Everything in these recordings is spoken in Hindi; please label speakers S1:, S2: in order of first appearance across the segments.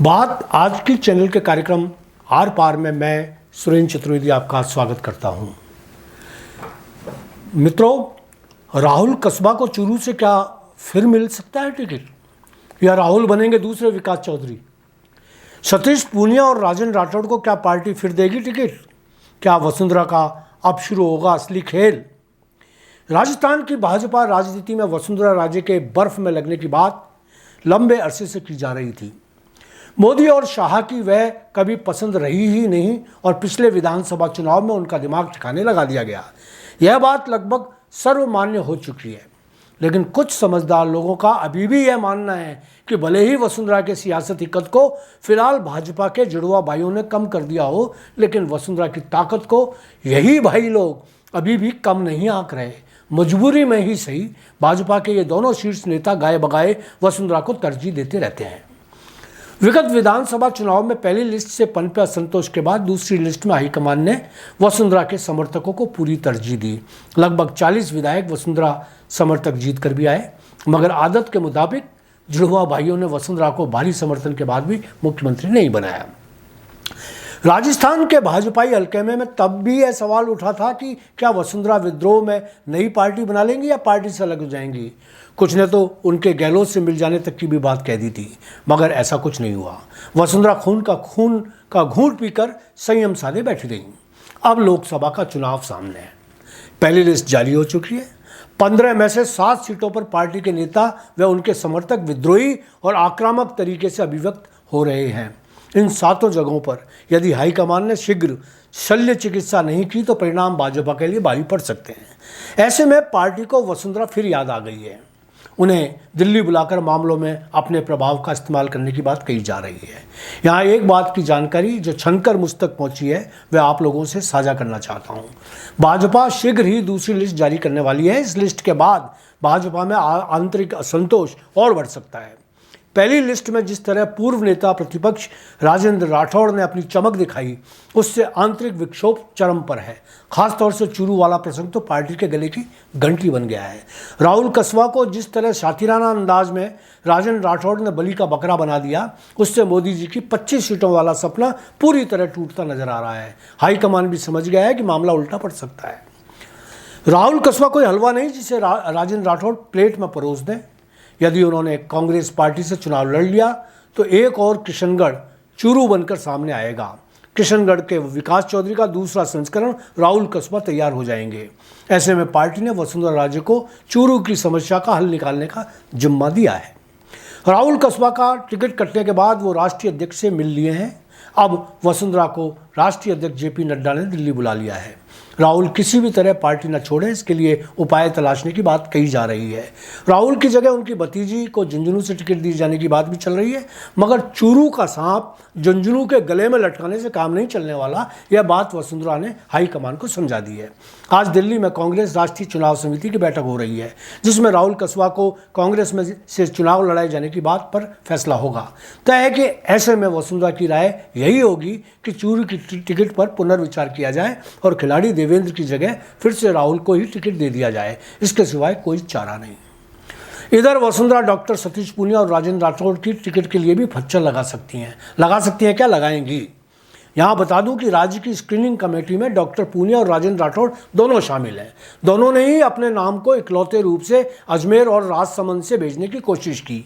S1: बात आज की चैनल के कार्यक्रम आर पार में मैं सुरेंद्र चतुर्वेदी आपका स्वागत करता हूं। मित्रों, राहुल कस्बा को चूरू से क्या फिर मिल सकता है टिकट या राहुल बनेंगे दूसरे विकास चौधरी? सतीश पूनिया और राजन राठौड़ को क्या पार्टी फिर देगी टिकट? क्या वसुंधरा का अब शुरू होगा असली खेल? राजस्थान की भाजपा राजनीति में वसुंधरा राजे के बर्फ में लगने की बात लंबे अरसे से की जा रही थी। मोदी और शाह की वह कभी पसंद रही ही नहीं और पिछले विधानसभा चुनाव में उनका दिमाग ठिकाने लगा दिया गया। यह बात लगभग सर्वमान्य हो चुकी है, लेकिन कुछ समझदार लोगों का अभी भी यह मानना है कि भले ही वसुंधरा के सियासती कद को फिलहाल भाजपा के जुड़वा भाइयों ने कम कर दिया हो, लेकिन वसुंधरा की ताकत को यही भाई लोग अभी भी कम नहीं आंक रहे। मजबूरी में ही सही, भाजपा के ये दोनों शीर्ष नेता गाए बगाए वसुंधरा को तरजीह देते रहते हैं। विगत विधानसभा चुनाव में पहली लिस्ट से पनपे असंतोष के बाद दूसरी लिस्ट में हाईकमान ने वसुंधरा के समर्थकों को पूरी तरजीह दी। लगभग 40 विधायक वसुंधरा समर्थक जीत कर भी आए, मगर आदत के मुताबिक जुड़वा भाइयों ने वसुंधरा को भारी समर्थन के बाद भी मुख्यमंत्री नहीं बनाया। राजस्थान के भाजपाई हल्के में तब भी यह सवाल उठा था कि क्या वसुंधरा विद्रोह में नई पार्टी बना लेंगी या पार्टी से अलग हो जाएंगी। कुछ ने तो उनके गहलोत से मिल जाने तक की भी बात कह दी थी, मगर ऐसा कुछ नहीं हुआ। वसुंधरा खून का घूंट पीकर संयम साधे बैठ गई। अब लोकसभा का चुनाव सामने है। पहली लिस्ट जारी हो चुकी है। 15 में से 7 सीटों पर पार्टी के नेता व उनके समर्थक विद्रोही और आक्रामक तरीके से अभिव्यक्त हो रहे हैं। इन 7 जगहों पर यदि हाईकमान ने शीघ्र शल्य चिकित्सा नहीं की तो परिणाम भाजपा के लिए भारी पड़ सकते हैं। ऐसे में पार्टी को वसुंधरा फिर याद आ गई है। उन्हें दिल्ली बुलाकर मामलों में अपने प्रभाव का इस्तेमाल करने की बात कही जा रही है। यहाँ एक बात की जानकारी जो छनकर मुझ तक पहुंची है वह आप लोगों से साझा करना चाहता हूँ। भाजपा शीघ्र ही दूसरी लिस्ट जारी करने वाली है। इस लिस्ट के बाद भाजपा में आंतरिक असंतोष और बढ़ सकता है। पहली लिस्ट में जिस तरह पूर्व नेता प्रतिपक्ष राजेंद्र राठौड़ ने अपनी चमक दिखाई, उससे आंतरिक विक्षोभ चरम पर है। खासतौर से चूरू वाला प्रसंग तो पार्टी के गले की घंटी बन गया है। राहुल कस्बा को जिस तरह शातिराना अंदाज में राजेंद्र राठौड़ ने बलि का बकरा बना दिया, उससे मोदी जी की 25 सीटों वाला सपना पूरी तरह टूटता नजर आ रहा है। हाईकमान भी समझ गया है कि मामला उल्टा पड़ सकता है। राहुल कस्बा कोई हलवा नहीं जिसे राजेंद्र राठौड़ प्लेट में परोस दें। यदि उन्होंने कांग्रेस पार्टी से चुनाव लड़ लिया तो एक और किशनगढ़ चूरू बनकर सामने आएगा। किशनगढ़ के विकास चौधरी का दूसरा संस्करण राहुल कस्बा तैयार हो जाएंगे। ऐसे में पार्टी ने वसुंधरा राजे को चूरू की समस्या का हल निकालने का जिम्मा दिया है। राहुल कस्बा का टिकट कटने के बाद वो राष्ट्रीय अध्यक्ष से मिल लिए हैं। अब वसुंधरा को राष्ट्रीय अध्यक्ष जेपी नड्डा ने दिल्ली बुला लिया है। राहुल किसी भी तरह पार्टी न छोड़े, इसके लिए उपाय तलाशने की बात कही जा रही है। राहुल की जगह उनकी भतीजी को झुंझुनू से टिकट दिए जाने की बात भी चल रही है, मगर चूरू का सांप झुंझुनू के गले में लटकाने से काम नहीं चलने वाला, यह बात वसुंधरा ने हाईकमान को समझा दी है। आज दिल्ली में कांग्रेस राष्ट्रीय चुनाव समिति की बैठक हो रही है, जिसमें राहुल कस्बा को कांग्रेस में से चुनाव लड़ाए जाने की बात पर फैसला होगा। तय है कि ऐसे में वसुंधरा की राय यही होगी कि चूरू की टिकट पर पुनर्विचार किया जाए और खिलाड़ी देवेंद्र की जगह फिर से राहुल को ही टिकट दे दिया जाए। इसके सिवाय कोई चारा नहीं। इधर वसुंधरा डॉक्टर सतीश पूनिया और राजेंद्र राठौड़ की टिकट के लिए भी फच्चर लगा सकती हैं क्या लगाएंगी। यहाँ बता दूं कि राज्य की स्क्रीनिंग कमेटी में डॉक्टर पूनिया और राजेंद्र राठौड़ दोनों शामिल हैं। दोनों ने ही अपने नाम को इकलौते रूप से अजमेर और राजसमंद से भेजने की कोशिश की।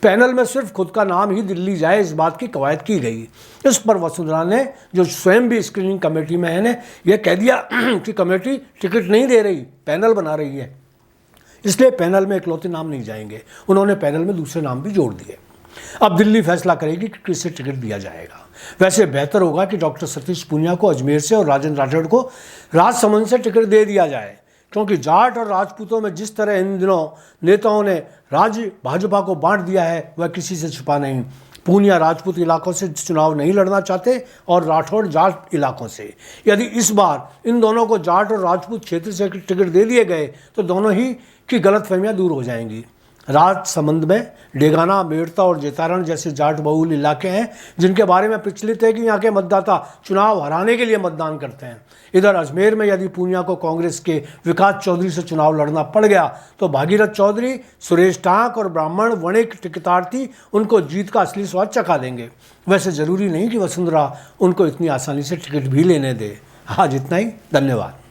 S1: पैनल में सिर्फ खुद का नाम ही दिल्ली जाए, इस बात की कवायद की गई। इस पर वसुंधरा ने, जो स्वयं भी स्क्रीनिंग कमेटी में है, ने यह कह दिया कि कमेटी टिकट नहीं दे रही, पैनल बना रही है, इसलिए पैनल में इकलौते नाम नहीं जाएंगे। उन्होंने पैनल में दूसरे नाम भी जोड़ दिए। अब दिल्ली फैसला करेगी कि किसे टिकट दिया जाएगा। वैसे बेहतर होगा कि डॉक्टर सतीश पूनिया को अजमेर से और राजेंद्र राठौड़ को राजसमंद से टिकट दे दिया जाए, क्योंकि जाट और राजपूतों में जिस तरह इन दिनों नेताओं ने राज्य भाजपा को बांट दिया है वह किसी से छुपा नहीं। पूनिया राजपूत इलाकों से चुनाव नहीं लड़ना चाहते और राठौड़ जाट इलाकों से। यदि इस बार इन दोनों को जाट और राजपूत क्षेत्र से टिकट दे दिए गए तो दोनों ही की गलतफहमियां दूर हो जाएंगी। राजसमंद में डेगाना, मेड़ता और जेतारण जैसे जाट बहुल इलाके हैं जिनके बारे में प्रचलित है कि यहाँ के मतदाता चुनाव हराने के लिए मतदान करते हैं। इधर अजमेर में यदि पूनिया को कांग्रेस के विकास चौधरी से चुनाव लड़ना पड़ गया तो भागीरथ चौधरी, सुरेश टांक और ब्राह्मण वणिक टिकटार्थी उनको जीत का असली स्वाद चखा देंगे। वैसे ज़रूरी नहीं कि वसुंधरा उनको इतनी आसानी से टिकट भी लेने दे। आज इतना ही, धन्यवाद।